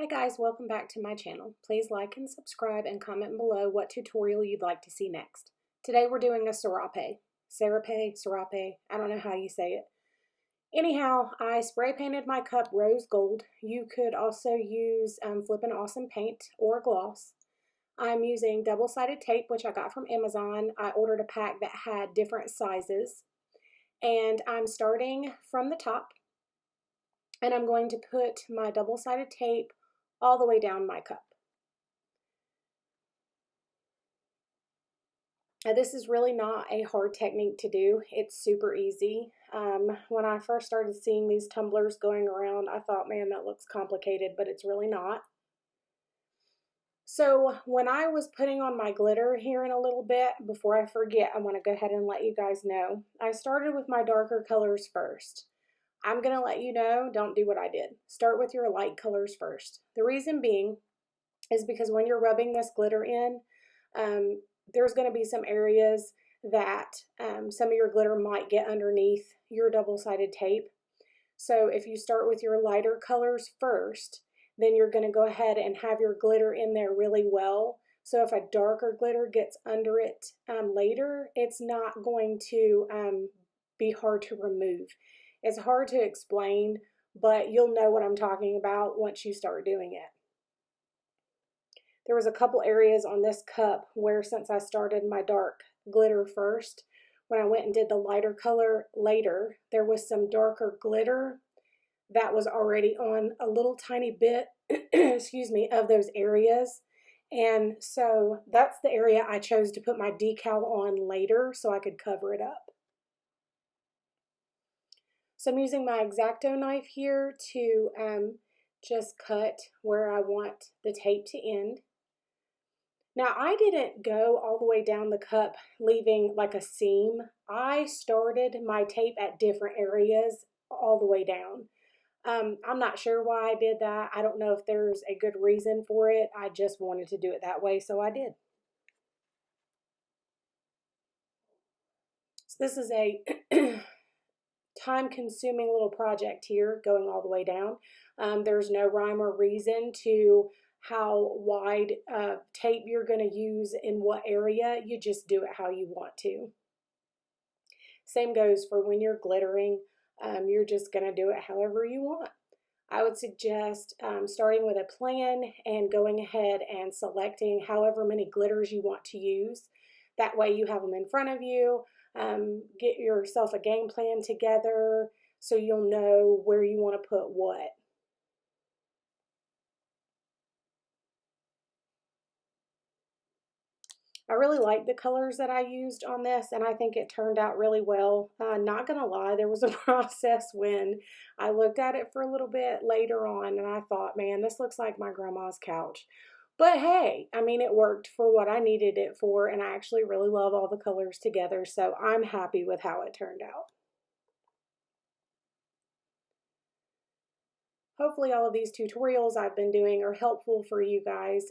Hi guys, welcome back to my channel. Please like and subscribe and comment below what tutorial you'd like to see next. Today we're doing a Serape. Serape, I don't know how you say it. Anyhow, I spray painted my cup rose gold. You could also use Flippin' Awesome paint or gloss. I'm using double-sided tape, which I got from Amazon. I ordered a pack that had different sizes. And I'm starting from the top. And I'm going to put my double-sided tape all the way down my cup. This is really not a hard technique to do. It's super easy. When I first started seeing these tumblers going around, I thought, man, that looks complicated, but it's really not. So when I was putting on my glitter here in a little bit, before I forget, I want to go ahead and let you guys know, I started with my darker colors first. I'm going to let you know, don't do what I did. Start with your light colors first. The reason being is because when you're rubbing this glitter in, there's going to be some areas that some of your glitter might get underneath your double-sided tape. So if you start with your lighter colors first, then you're going to go ahead and have your glitter in there really well. So if a darker glitter gets under it later, it's not going to be hard to remove. It's hard to explain, but you'll know what I'm talking about once you start doing it. There was a couple areas on this cup where, since I started my dark glitter first, when I went and did the lighter color later, there was some darker glitter that was already on a little tiny bit, excuse me, of those areas. And so that's the area I chose to put my decal on later so I could cover it up. So I'm using my X-Acto knife here to just cut where I want the tape to end. Now, I didn't go all the way down the cup leaving like a seam. I started my tape at different areas all the way down. I'm not sure why I did that. I don't know if there's a good reason for it. I just wanted to do it that way, so I did. So this is a time-consuming little project here, going all the way down. There's no rhyme or reason to how wide tape you're going to use in what area. You just do it how you want to. Same goes for when you're glittering. You're just going to do it however you want. I would suggest starting with a plan and going ahead and selecting however many glitters you want to use. That way you have them in front of you. Get yourself a game plan together so you'll know where you want to put what. I really like the colors that I used on this, and I think it turned out really well. Not gonna lie, there was a process when I looked at it for a little bit later on, and I thought, man, this looks like my grandma's couch. But hey, I mean, it worked for what I needed it for, and I actually really love all the colors together, so I'm happy with how it turned out. Hopefully all of these tutorials I've been doing are helpful for you guys.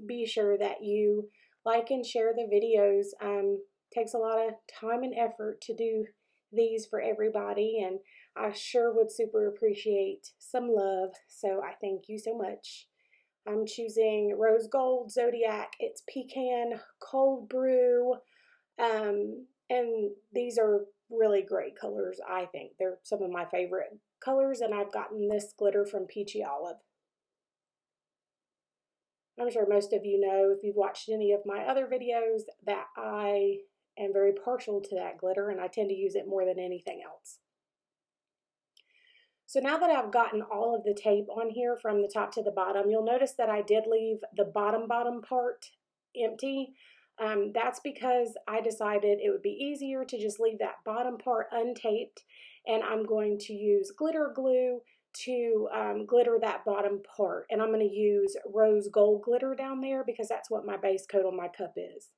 Be sure that you like and share the videos. Takes a lot of time and effort to do these for everybody, and I sure would super appreciate some love, so I thank you so much. I'm choosing Rose Gold, Zodiac, it's Pecan, Cold Brew, and these are really great colors, I think. They're some of my favorite colors, and I've gotten this glitter from Peachy Olive. I'm sure most of you know, if you've watched any of my other videos, that I am very partial to that glitter, and I tend to use it more than anything else. So now that I've gotten all of the tape on here from the top to the bottom, you'll notice that I did leave the bottom part empty. That's because I decided it would be easier to just leave that bottom part untaped, and I'm going to use glitter glue to glitter that bottom part. And I'm going to use rose gold glitter down there because that's what my base coat on my cup is.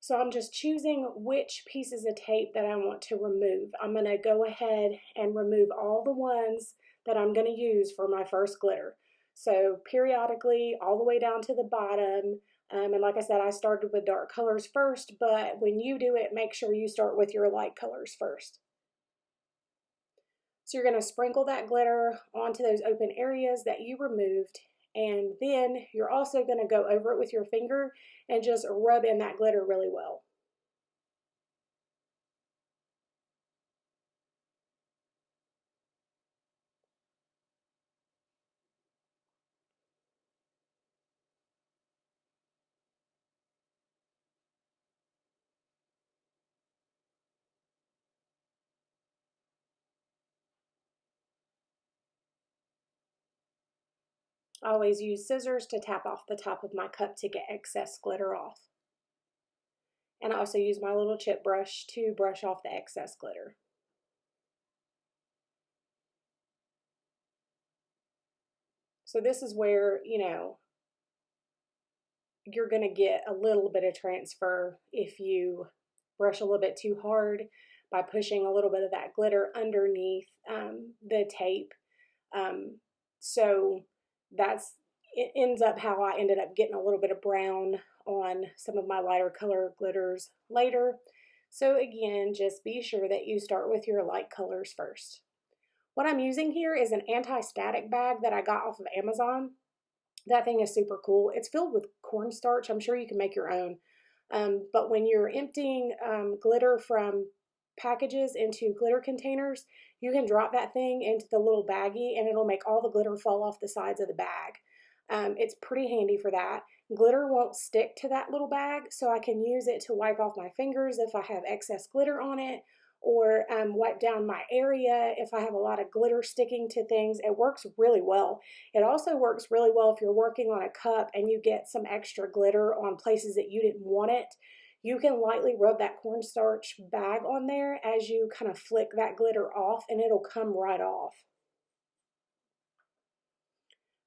So I'm just choosing which pieces of tape that I want to remove. I'm going to go ahead and remove all the ones that I'm going to use for my first glitter. So periodically, all the way down to the bottom. And like I said, I started with dark colors first, but when you do it, make sure you start with your light colors first. So you're going to sprinkle that glitter onto those open areas that you removed, and then you're also going to go over it with your finger and just rub in that glitter really well. I always use scissors to tap off the top of my cup to get excess glitter off. And I also use my little chip brush to brush off the excess glitter. So this is where, you're going to get a little bit of transfer if you brush a little bit too hard by pushing a little bit of that glitter underneath the tape. So it ends up how I ended up getting a little bit of brown on some of my lighter color glitters later. So again, just be sure that you start with your light colors first. What I'm using here is an anti-static bag that I got off of Amazon. That thing is super cool. It's filled with cornstarch. I'm sure you can make your own. But when you're emptying glitter from packages into glitter containers, you can drop that thing into the little baggie and it'll make all the glitter fall off the sides of the bag. It's pretty handy for that. Glitter won't stick to that little bag, so I can use it to wipe off my fingers if I have excess glitter on it, or wipe down my area if I have a lot of glitter sticking to things. It works really well. It also works really well if you're working on a cup and you get some extra glitter on places that you didn't want it. You can lightly rub that cornstarch bag on there as you kind of flick that glitter off, and it'll come right off.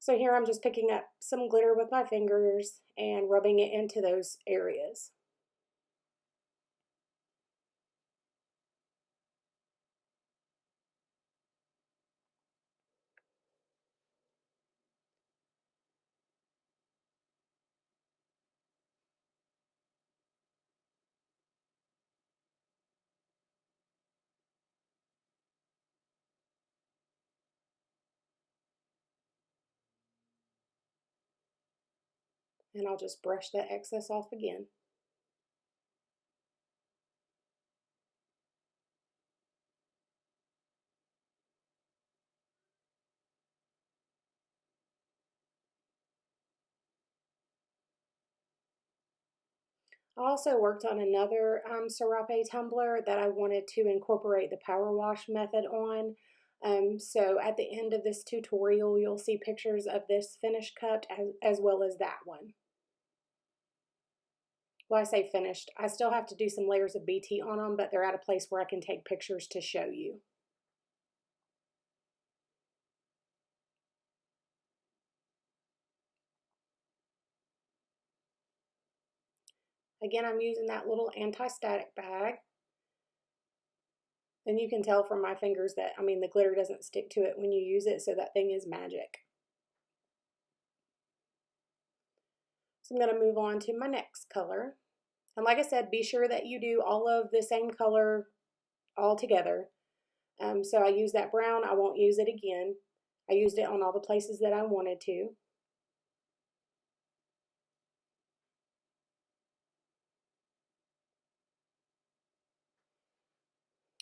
So here I'm just picking up some glitter with my fingers and rubbing it into those areas. And I'll just brush that excess off again. I also worked on another Serape tumbler that I wanted to incorporate the power wash method on. So at the end of this tutorial, you'll see pictures of this finished cup as well as that one. Well, I say finished. I still have to do some layers of BT on them, but they're at a place where I can take pictures to show you. Again, I'm using that little anti-static bag. And you can tell from my fingers that, the glitter doesn't stick to it when you use it, so that thing is magic. So I'm going to move on to my next color. And like I said, be sure that you do all of the same color all together. So I use that brown. I won't use it again. I used it on all the places that I wanted to.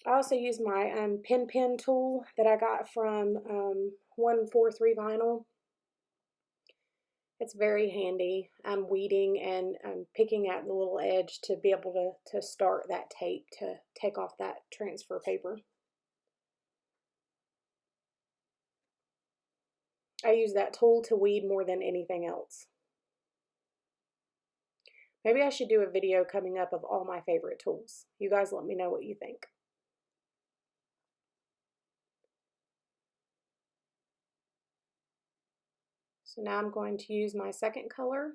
I also use my pen tool that I got from 143 Vinyl. It's very handy. I'm weeding and picking out the little edge to be able to start that tape to take off that transfer paper. I use that tool to weed more than anything else. Maybe I should do a video coming up of all my favorite tools. You guys let me know what you think. So now I'm going to use my second color.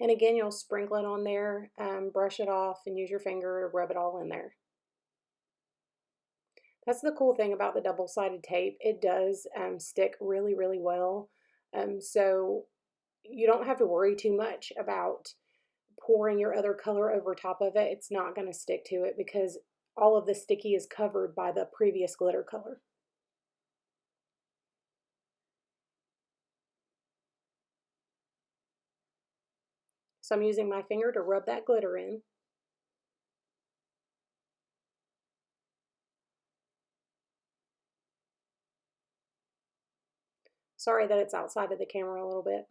And again, you'll sprinkle it on there, brush it off, and use your finger to rub it all in there. That's the cool thing about the double-sided tape. It does stick really, really well. So you don't have to worry too much about pouring your other color over top of it. It's not going to stick to it because all of the sticky is covered by the previous glitter color. So I'm using my finger to rub that glitter in. Sorry that it's outside of the camera a little bit.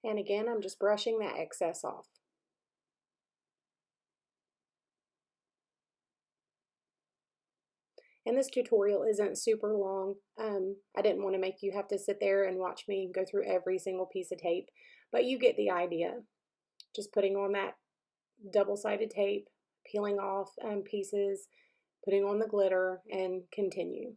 And again, I'm just brushing that excess off. And this tutorial isn't super long. I didn't want to make you have to sit there and watch me go through every single piece of tape, but you get the idea. Just putting on that double-sided tape, peeling off pieces, putting on the glitter, and continue.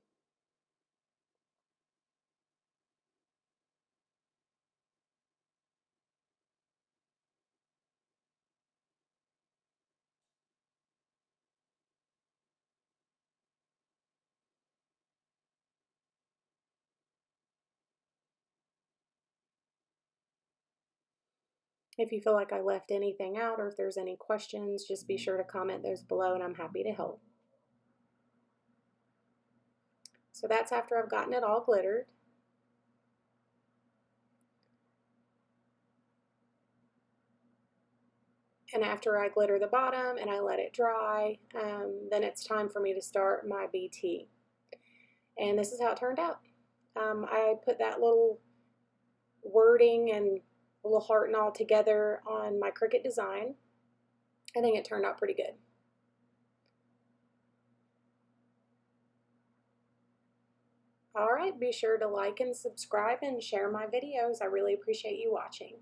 If you feel like I left anything out or if there's any questions, just be sure to comment those below and I'm happy to help. So that's after I've gotten it all glittered. And after I glitter the bottom and I let it dry, then it's time for me to start my BT. And this is how it turned out. I put that little wording and a little heart and all together on my Cricut design. I think it turned out pretty good. All right, be sure to like and subscribe and share my videos. I really appreciate you watching.